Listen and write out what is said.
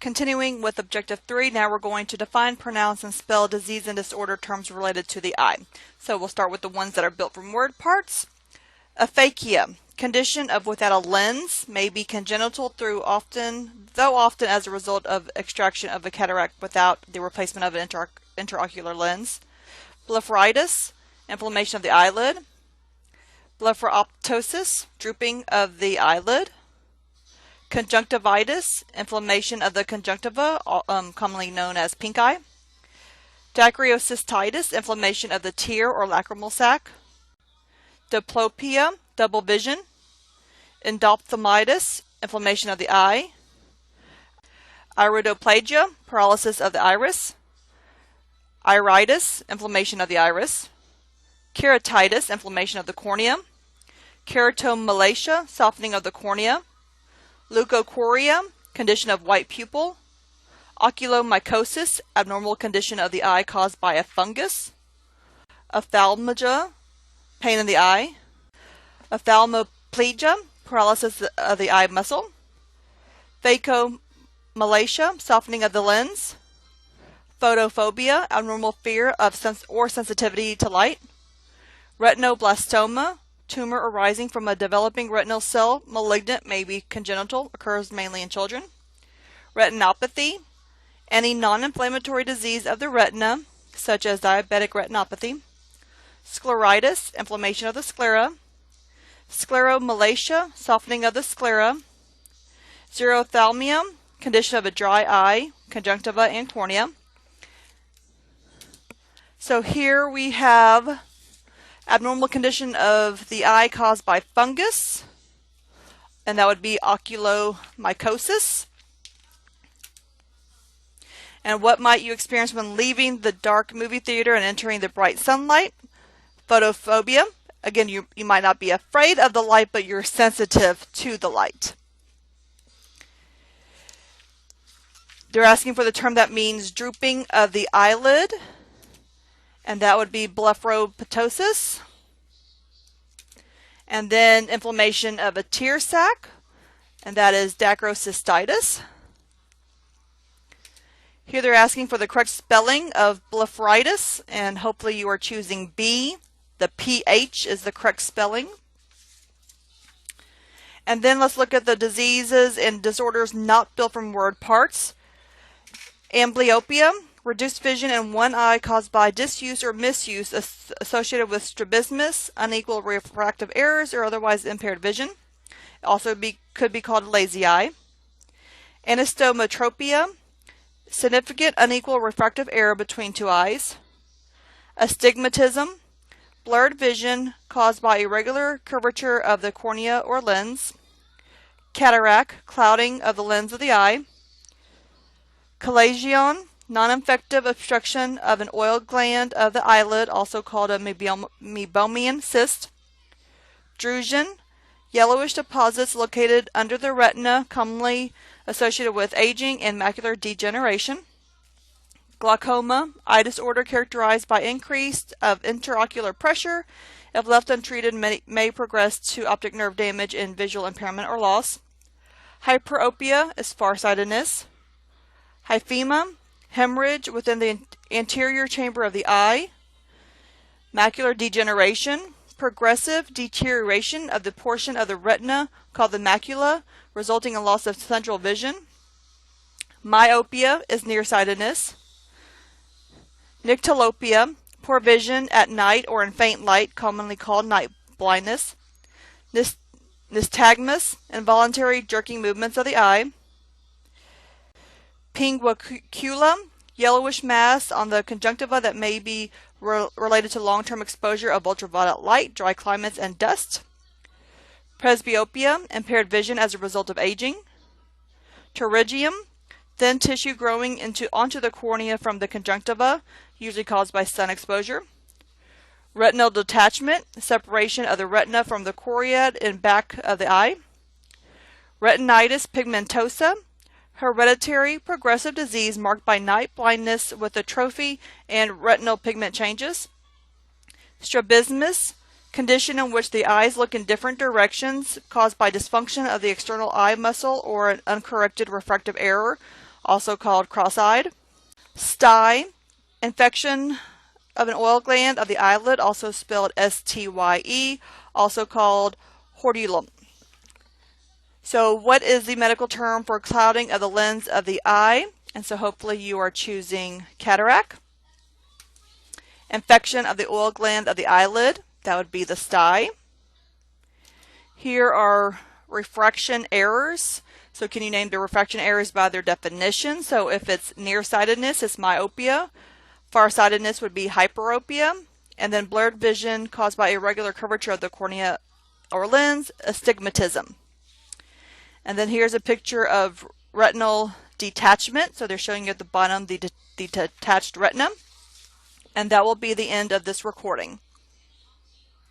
Continuing with Objective 3, now we're going to define, pronounce, and spell disease and disorder terms related to the eye. So we'll start with the ones that are built from word parts. Aphakia, condition of without a lens, may be congenital though often as a result of extraction of a cataract without the replacement of an intraocular lens. Blepharitis, inflammation of the eyelid. Blepharoptosis, drooping of the eyelid. Conjunctivitis, inflammation of the conjunctiva, commonly known as pink eye. Dacryocystitis, inflammation of the tear or lacrimal sac. Diplopia, double vision. Endophthalmitis, inflammation of the eye. Iridoplasia, paralysis of the iris. Iritis, inflammation of the iris. Keratitis, inflammation of the cornea. Keratomalacia, softening of the cornea. Leukocoria, condition of white pupil. Oculomycosis, abnormal condition of the eye caused by a fungus. Ophthalmia, pain in the eye. Ophthalmoplegia, paralysis of the eye muscle. Phacomalacia, softening of the lens. Photophobia, abnormal fear of sensitivity to light. Retinoblastoma, tumor arising from a developing retinal cell, malignant, may be congenital, occurs mainly in children. Retinopathy, any non-inflammatory disease of the retina, such as diabetic retinopathy. Scleritis, inflammation of the sclera. Scleromalacia, softening of the sclera. Xerophthalmia, condition of a dry eye, conjunctiva, and cornea. So here we have abnormal condition of the eye caused by fungus, and that would be oculomycosis. And what might you experience when leaving the dark movie theater and entering the bright sunlight? Photophobia. Again, you might not be afraid of the light, but you're sensitive to the light. They're asking for the term that means drooping of the eyelid, and that would be blepharoptosis. And then inflammation of a tear sac, and that is dacryocystitis. Here they're asking for the correct spelling of blepharitis, and hopefully you are choosing B. The PH is the correct spelling. And then let's look at the diseases and disorders not built from word parts. Amblyopia, reduced vision in one eye caused by disuse or misuse associated with strabismus, unequal refractive errors, or otherwise impaired vision. It also could be called lazy eye. Anistometropia, significant unequal refractive error between two eyes. Astigmatism, blurred vision caused by irregular curvature of the cornea or lens. Cataract, clouding of the lens of the eye. Chalazion, non-infective obstruction of an oil gland of the eyelid, also called a meibomian cyst. Drusen, yellowish deposits located under the retina, commonly associated with aging and macular degeneration. Glaucoma, eye disorder characterized by increase of intraocular pressure. If left untreated, may progress to optic nerve damage and visual impairment or loss. Hyperopia is farsightedness. Hyphema, hemorrhage within the anterior chamber of the eye. Macular degeneration, progressive deterioration of the portion of the retina called the macula, resulting in loss of central vision. Myopia is nearsightedness. Nyctalopia, poor vision at night or in faint light, commonly called night blindness. Nystagmus, involuntary jerking movements of the eye. Pinguicula, yellowish mass on the conjunctiva that may be related to long-term exposure of ultraviolet light, dry climates, and dust. Presbyopia, impaired vision as a result of aging. Pterygium, thin tissue growing onto the cornea from the conjunctiva, usually caused by sun exposure. Retinal detachment, separation of the retina from the choroid and back of the eye. Retinitis pigmentosa, hereditary progressive disease marked by night blindness with atrophy and retinal pigment changes. Strabismus, condition in which the eyes look in different directions caused by dysfunction of the external eye muscle or an uncorrected refractive error, also called cross-eyed. Stye, infection of an oil gland of the eyelid, also spelled S-T-Y-E, also called hordeolum. So what is the medical term for clouding of the lens of the eye? And so hopefully you are choosing cataract. Infection of the oil gland of the eyelid, that would be the stye. Here are refraction errors. So can you name the refraction errors by their definition? So if it's nearsightedness, it's myopia. Farsightedness would be hyperopia. And then blurred vision caused by irregular curvature of the cornea or lens, astigmatism. And then here's a picture of retinal detachment. So they're showing you at the bottom the detached retina. And that will be the end of this recording.